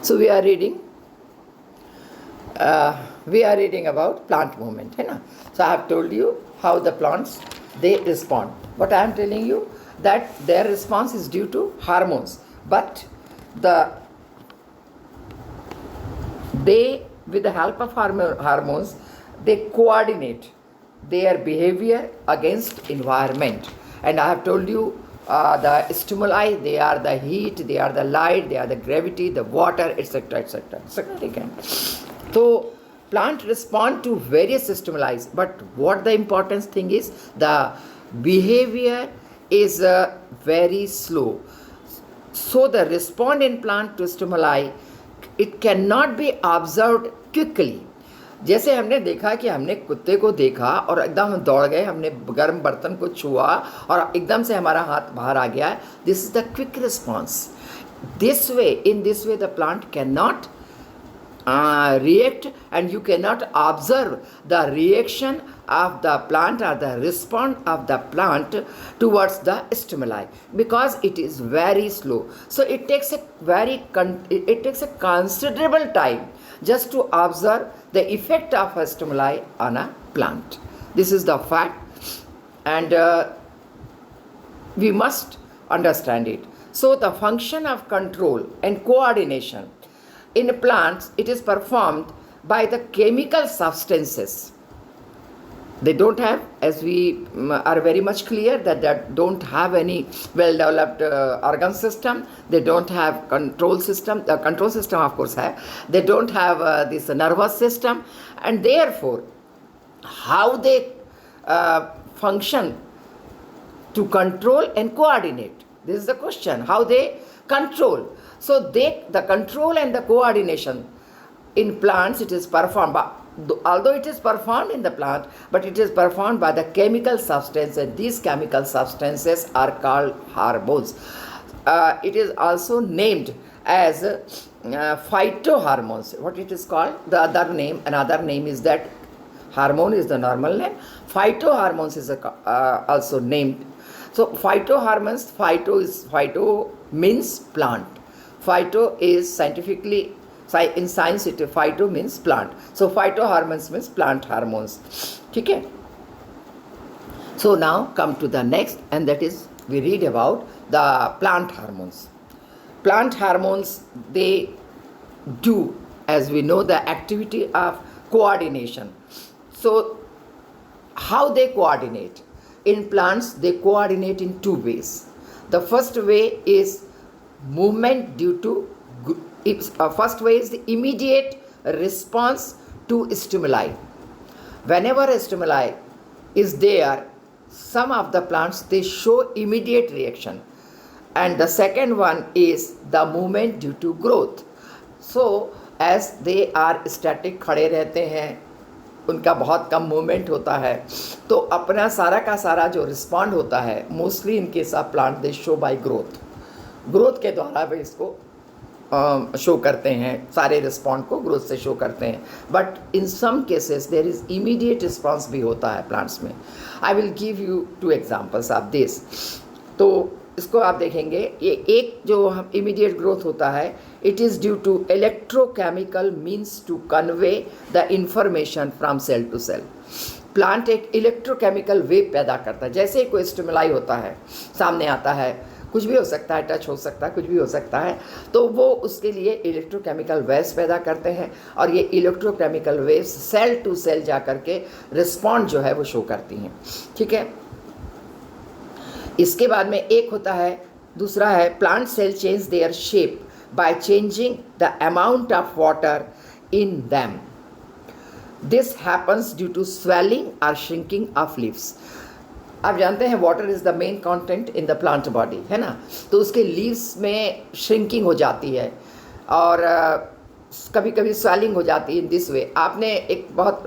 So we are reading about plant movement, है ना. So I have told you how the plants they respond. What I am telling you that their response is due to hormones, but they with the help of hormones they coordinate their behavior against environment. And I have told you the stimuli, they are the heat, they are the light, they are the gravity, the water, etc., etc., etc. So plant respond to various stimuli, but what the important thing is, the behavior is very slow. So the response in plant to stimuli, it cannot be observed quickly. जैसे हमने देखा कि हमने कुत्ते को देखा और एकदम हम दौड़ गए, हमने गर्म बर्तन को छुआ और एकदम से हमारा हाथ बाहर आ गया. This is the quick response. This way, in this way the plant can not react, and you cannot observe the reaction of the plant or the response of the plant towards the stimuli because it is very slow. So it takes a considerable time just to observe the effect of a stimuli on a plant. This is the fact, and we must understand it. So the function of control and coordination in plants, it is performed by the chemical substances. They don't have, as we are very much clear, that they don't have any well-developed organ system. They don't have control system. The control system, of course, have. They don't have this nervous system, and therefore, how they function to control and coordinate. This is the question. How they control. So the control and the coordination in plants, it is performed by, although it is performed in the plant, but it is performed by the chemical substance, and these chemical substances are called hormones. It is also named as phytohormones. What it is called? The other name, another name is that hormone is the normal name. Phytohormones is also named. So phytohormones, phyto means plant. Phyto is scientifically, in science phyto means plant. So phytohormones means plant hormones. Okay? So now come to the next, and that is we read about the plant hormones. Plant hormones, they do, as we know, the activity of coordination. So how they coordinate? In plants, they coordinate in two ways. The first way is movement due to first way is the immediate response to stimuli. Whenever a stimuli is there, some of the plants they show immediate reaction, and the second one is the movement due to growth. So as they are static, खड़े रहते हैं, उनका बहुत कम movement होता है, तो अपना सारा का सारा जो रिस्पॉन्ड होता है मोस्टली इनके सब plant they show by growth के द्वारा वे इसको शो करते हैं, सारे रिस्पॉन्ड को ग्रोथ से शो करते हैं. But in some cases there is immediate response भी होता है प्लांट्स में. I will give you 2 examples of this. तो इसको आप देखेंगे, ये एक जो हम इमीडिएट ग्रोथ होता है, it is due to electrochemical means to convey the information from cell to cell. Plant एक इलेक्ट्रोकेमिकल वेव पैदा करता है. जैसे कोई स्टिमुलाई होता है, सामने आता है, कुछ भी हो सकता है, टच हो सकता है, कुछ भी हो सकता है, तो वो उसके लिए इलेक्ट्रोकेमिकल वेव्स पैदा करते हैं, और ये electrochemical waves cell to cell जा कर के रिस्पॉन्ड जो है वो शो करती हैं. ठीक है. इसके बाद में एक होता है, दूसरा है plant cell change their shape by changing the amount of water in them. This happens due to swelling और श्रिंकिंग ऑफ लीव्स. आप जानते हैं water is the main content in the plant body, है ना. तो उसके लीव्स में shrinking हो जाती है और कभी कभी स्वेलिंग हो जाती है. इन दिस वे आपने एक बहुत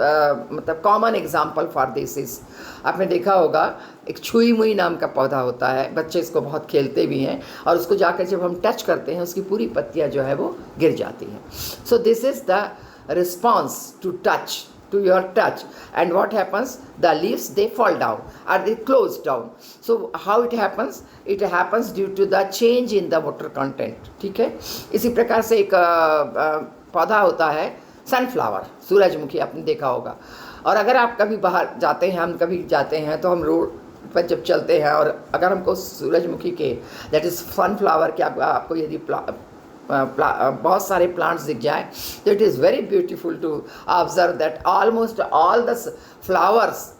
मतलब common example for this is, आपने देखा होगा एक छुई मुई नाम का पौधा होता है, बच्चे इसको बहुत खेलते भी हैं, और उसको जाकर जब हम टच करते हैं उसकी पूरी पत्तियां जो है वो गिर जाती हैं. So this is the response to touch to your touch, and what happens, the leaves they fall down or they close down. So how it happens due to the change in the water content. ठीक है, इसी प्रकार से एक पौधा होता है sunflower, सूरजमुखी, आपने देखा होगा। और अगर आप कभी बाहर जाते हैं, हम कभी जाते हैं तो हम रोड पर जब चलते हैं और अगर हमको सूरजमुखी के, दैट इज़ सनफ्लावर के, आपको यदि बहुत सारे प्लांट्स दिख जाए, तो it is very beautiful to observe that almost all the flowers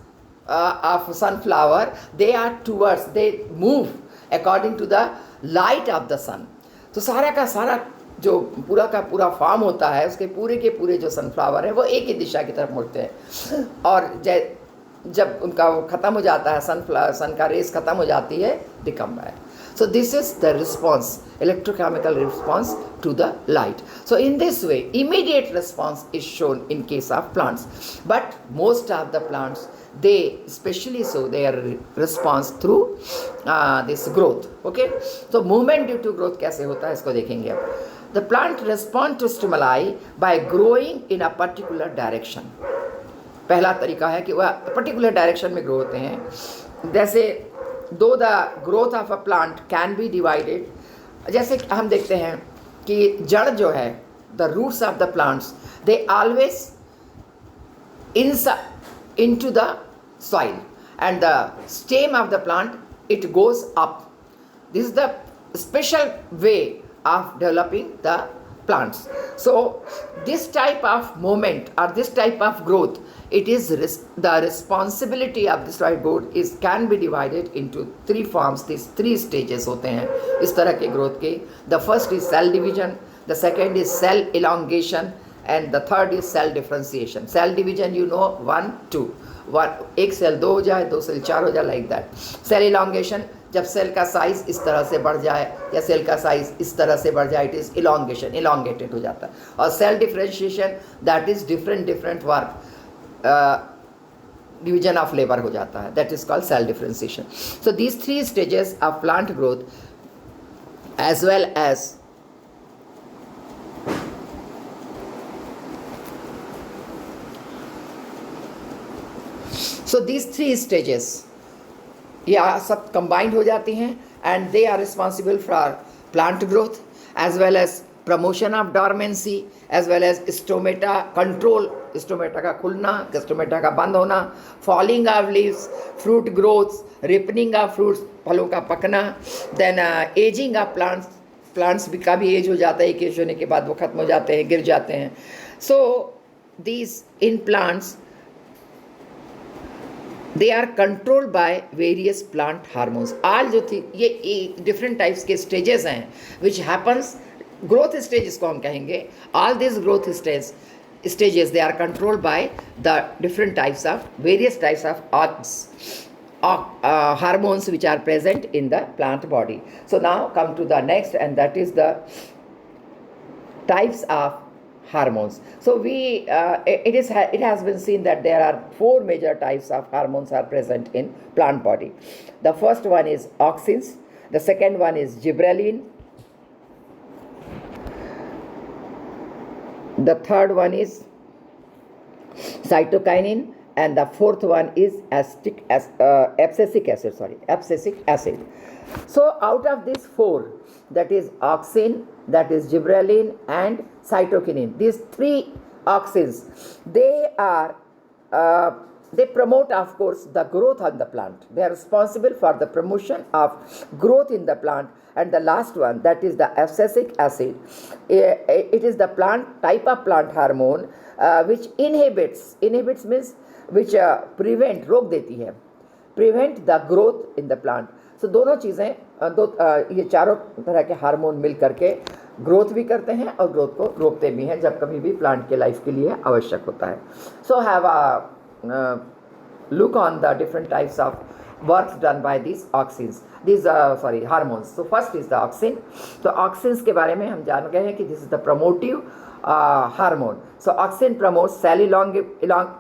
of sunflower they are towards, they move according to the light of the sun. तो सारा का सारा जो पूरा का पूरा फॉर्म होता है, उसके पूरे के पूरे जो सनफ्लावर है वो एक ही दिशा की तरफ मुड़ते हैं, और जब उनका वो ख़त्म हो जाता है, सन का रेस ख़त्म हो जाती है, they come back. So this is the response, electrochemical response to the light. So in this way, immediate response is shown in case of plants. But most of the plants, they especially so their response through this growth. Okay. So movement due to growth कैसे होता है इसको देखेंगे अब. The plant respond to stimuli by growing in a particular direction. पहला तरीका है कि वह पर्टिकुलर डायरेक्शन में ग्रो होते हैं. जैसे दो the growth of a plant can be divided, जैसे हम देखते हैं कि जड़ जो है, the roots of the plants, they always into the soil, and the stem of the plant, it goes up. This is the special way of developing the plants. So this type of movement or this type of growth, it is the responsibility of this type of growth is can be divided into three forms. These three stages होते हैं इस तरह के growth के. The first is cell division, the second is cell elongation, and the third is cell differentiation. Cell division, you know, 1, 2. एक cell 2 हो जाए, 2 cell 4 हो जाए, like that. Cell elongation, जब सेल का साइज इस तरह से बढ़ जाए या सेल का साइज इस तरह से बढ़ जाए, इट इज़ इलोंगेशन, इलोंगेटेड हो जाता है. और cell differentiation, that is different work, division of labour हो जाता है, that is called cell differentiation. So these three stages of plant growth as well as so these three stages, यह सब combined हो जाती हैं, and they are responsible for plant growth as well as promotion of dormancy as well as stomata control, stomata का खुलना, stomata का बंद होना, falling of leaves, fruit growth, ripening of fruits, फलों का पकना, then ageing of plants, plants का भी एज हो जाता है, एक एज होने के बाद वो खत्म हो जाते हैं, गिर जाते हैं. So these in plants they are controlled by various plant hormones. All जो थी ये different types के stages हैं which happens, growth stage इसको हम कहेंगे. All these growth stages they are controlled by the different types of various types of hormones which are present in the plant body. So now come to the next, and that is the types of hormones. So it has been seen that there are 4 major types of hormones are present in plant body. The first one is auxins, the second one is gibberellin, the third one is cytokinin, and the fourth one is abscisic acid. So out of these 4, that is auxin, that is gibberellin, and cytokinin, these 3 auxins, they promote, of course, the growth of the plant. They are responsible for the promotion of growth in the plant. And the last one, that is the abscisic acid, it is the type of plant hormone which inhibits means which prevent, रोक देती है, prevent the growth in the plant. So दोनों चीज़ें, ये चारों तरह के hormone मिल करके ग्रोथ भी करते हैं और ग्रोथ को रोकते भी हैं जब कभी भी प्लांट के लाइफ के लिए आवश्यक होता है. So have a look on the different types of works done by this auxins, this hormones. So first is the auxin. तो ऑक्सिन्स के बारे में हम जान गए हैं कि this is the promotive hormone. So auxin promotes cell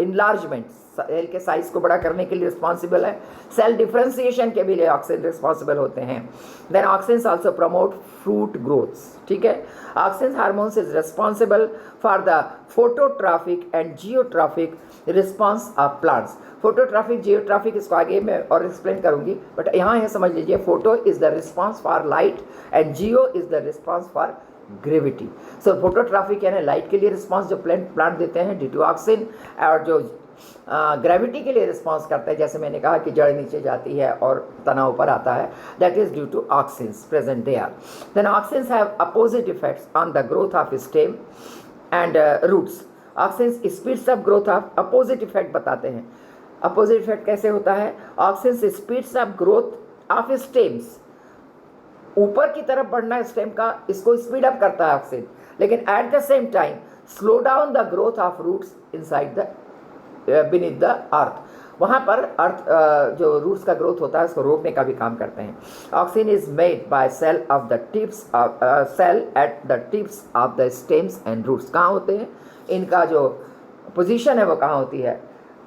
enlargement, cell के साइज को बड़ा करने के लिए रिस्पॉन्सिबल है। सेल डिफ्रेंसिएशन के भी लिए ऑक्सिन रिस्पॉन्सिबल होते हैं। Then auxins also promote fruit growths, ठीक है। Auxin hormones is responsible for the phototrophic and geotrophic response of plants. Phototrophic geotrophic इसको आगे मैं और एक्सप्लेन करूंगी, बट यहाँ यह समझ लीजिए, photo is the response for light and Jio is the response for gravity. So phototrophic यानी लाइट के लिए रिस्पॉन्स जो प्लांट देते हैं ड्यू टू ऑक्सिन, और जो ग्रेविटी के लिए रिस्पॉन्स करते हैं, जैसे मैंने कहा कि जड़ नीचे जाती है और तना ऊपर आता है, that is due to auxins present there. Then auxins have opposite effects on the growth of stem and roots. Auxins speeds up growth of, opposite effect बताते हैं। अपोजिट इफेक्ट कैसे होता है? Auxins speeds up growth of stems, ऊपर की तरफ बढ़ना stem का, इसको स्पीड अप करता है ऑक्सिन, लेकिन at the same time slow down the growth of roots inside the beneath the earth. वहाँ पर अर्थ जो रूट्स का ग्रोथ होता है उसको रोकने का भी काम करते हैं। Auxin is made by cell of the tips cell at the tips of the stems and roots. कहाँ होते हैं इनका जो पोजीशन है वो कहाँ होती है?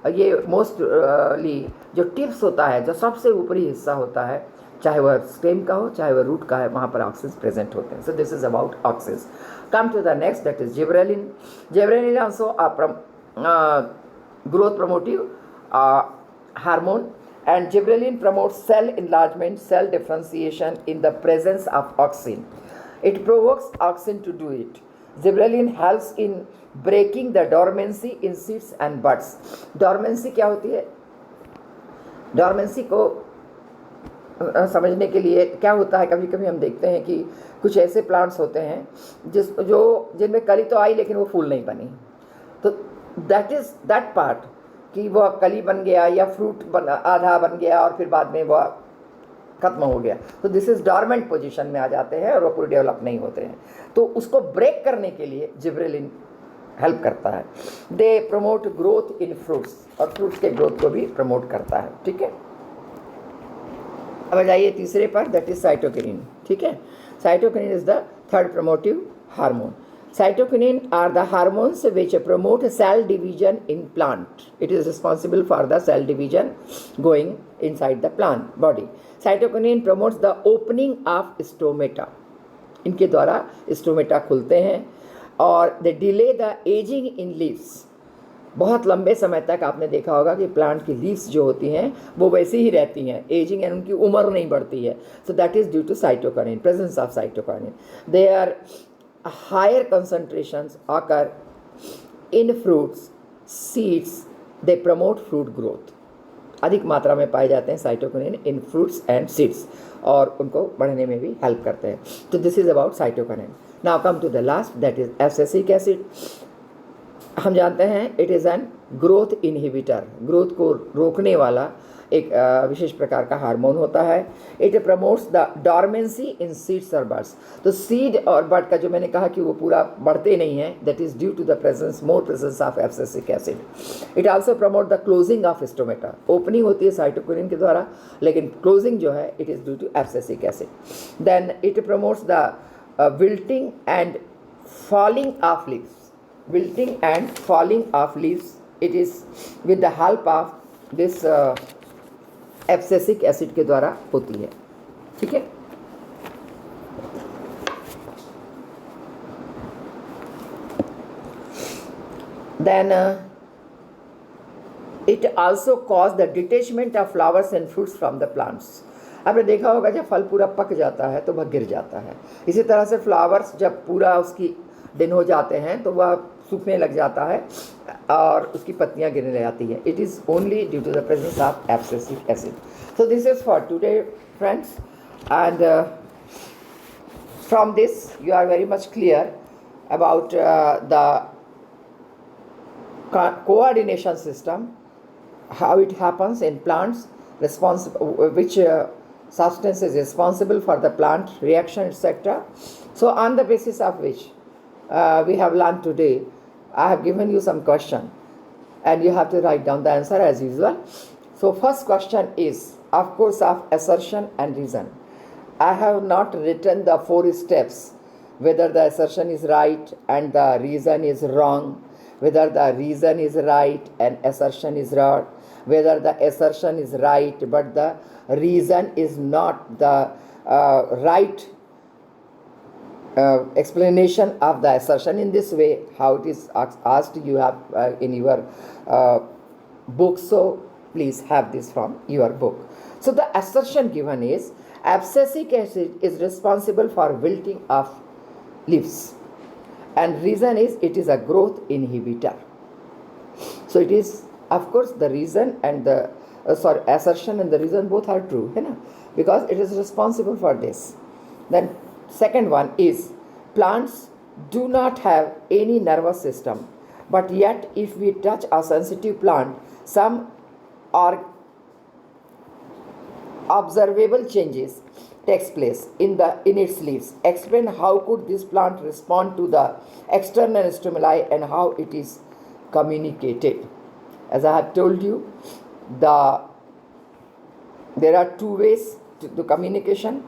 ये मोस्टली जो टिप्स होता है, जो सबसे ऊपरी हिस्सा होता है, चाहे वह स्टेम का हो चाहे वह रूट का है, वहाँ पर ऑक्सिन्स प्रेजेंट होते हैं। So this is about auxins. Come to the next, that is gibberellin. Gibberellin also growth promotive hormone, and gibberellin promotes cell enlargement, cell differentiation in the presence of auxin. It provokes auxin to do it. Gibberellin helps in breaking the dormancy in seeds and buds. Dormancy क्या होती है? Dormancy को समझने के लिए क्या होता है, कभी कभी हम देखते हैं कि कुछ ऐसे प्लांट्स होते हैं जिनमें कली तो आई लेकिन वो फूल नहीं बनी, तो दैट इज दैट पार्ट कि वह कली बन गया या फ्रूट आधा बन गया और फिर बाद में वह खत्म हो गया, तो दिस इज डॉर्मेंट पोजीशन में आ जाते हैं और वो पूरे डेवलप नहीं होते हैं। तो उसको ब्रेक करने के लिए जिब्रेलिन हेल्प करता है। They promote growth in fruits, और फ्रूट्स के ग्रोथ को भी प्रमोट करता है, ठीक है। अब जाइए तीसरे पर, दैट इज साइटोकिनिन, ठीक है। Cytokinin is the third promotive hormone. Cytokinin are the hormones which promote cell division in plant. It is responsible for the cell division going inside the plant body. Cytokinin promotes the opening of stomata. इनके द्वारा stomata खुलते हैं, और they delay the aging in leaves. बहुत लंबे समय तक आपने देखा होगा कि प्लांट की लीव्स जो होती हैं वो वैसी ही रहती हैं, एजिंग एंड उनकी उम्र नहीं बढ़ती है। So that is due to cytokinin, presence of cytokinin. They are higher concentrations occur in fruits, seeds. They promote fruit growth. अधिक मात्रा में पाए जाते हैं cytokinin in fruits and seeds, और उनको बढ़ने में भी हेल्प करते हैं। तो this is about cytokinin. Now come to the last, that is abscisic acid. हम जानते हैं it is an growth inhibitor, growth को रोकने वाला एक विशेष प्रकार का हार्मोन होता है। It promotes the dormancy in seeds और बर्ड्स। तो सीड और बर्ड का जो मैंने कहा कि वो पूरा बढ़ते नहीं हैं, that is due to the presence, more presence of abscisic acid. It also promote the closing of stomata. Opening होती है साइटोकिनिन के द्वारा, लेकिन क्लोजिंग जो है it is due to abscisic acid. Then it promotes the wilting and falling of leaves. wilting and falling of leaves, it is with the help of this abscisic acid के द्वारा होती है, ठीक है। Then it also cause the detachment of flowers and fruits from the plants. आपने देखा होगा जब फल पूरा पक जाता है तो वह गिर जाता है, इसी तरह से फ्लावर्स जब पूरा उसकी दिन हो जाते हैं तो वह सूखने लग जाता है और उसकी पत्तियां गिरने लग जाती हैं। It is only due to the presence of abscisic acid. So this is for today friends, and from this you are very much clear about the coordination system, how it happens in plants, which substance is responsible for the plant reaction, etc. So on the basis of which we have learned today, I have given you some question and you have to write down the answer as usual. So first question is, of course, of assertion and reason. I have not written the 4 steps, whether the assertion is right and the reason is wrong, whether the reason is right and assertion is wrong, whether the assertion is right but the reason is not the right explanation of the assertion. In this way, how it is asked, you have in your book, so please have this from your book. So the assertion given is abscisic acid is responsible for wilting of leaves, and reason is it is a growth inhibitor. So it is, of course, the reason and the assertion and the reason both are true, because it is responsible for this. Then second one is plants do not have any nervous system, but yet if we touch a sensitive plant, some are observable changes takes place in its leaves. Explain how could this plant respond to the external stimuli and how it is communicated. As I have told you, there are two ways to communication,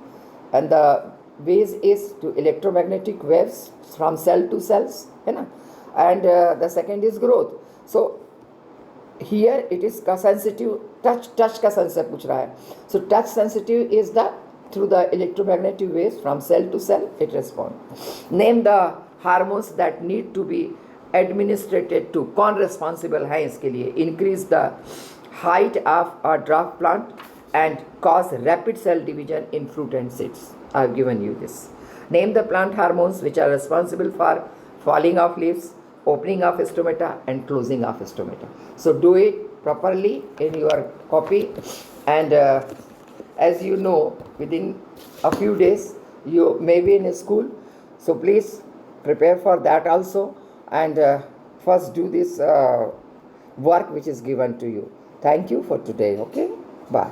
and the ways is to electromagnetic waves from cell to cells, and the second is growth. So here it is sensitive, touch का sensitive पूछ रहा है. So touch sensitive is the through the electromagnetic waves from cell to cell it responds. Name the hormones that need to be administered to. कौन responsible है इसके लिए? Increase the height of a dwarf plant and cause rapid cell division in fruit and seeds. I have given you this. Name the plant hormones which are responsible for falling of leaves, opening of stomata and closing of stomata. So do it properly in your copy, and as you know, within a few days you may be in a school, so please prepare for that also, and first do this work which is given to you. Thank you for today. Okay, bye.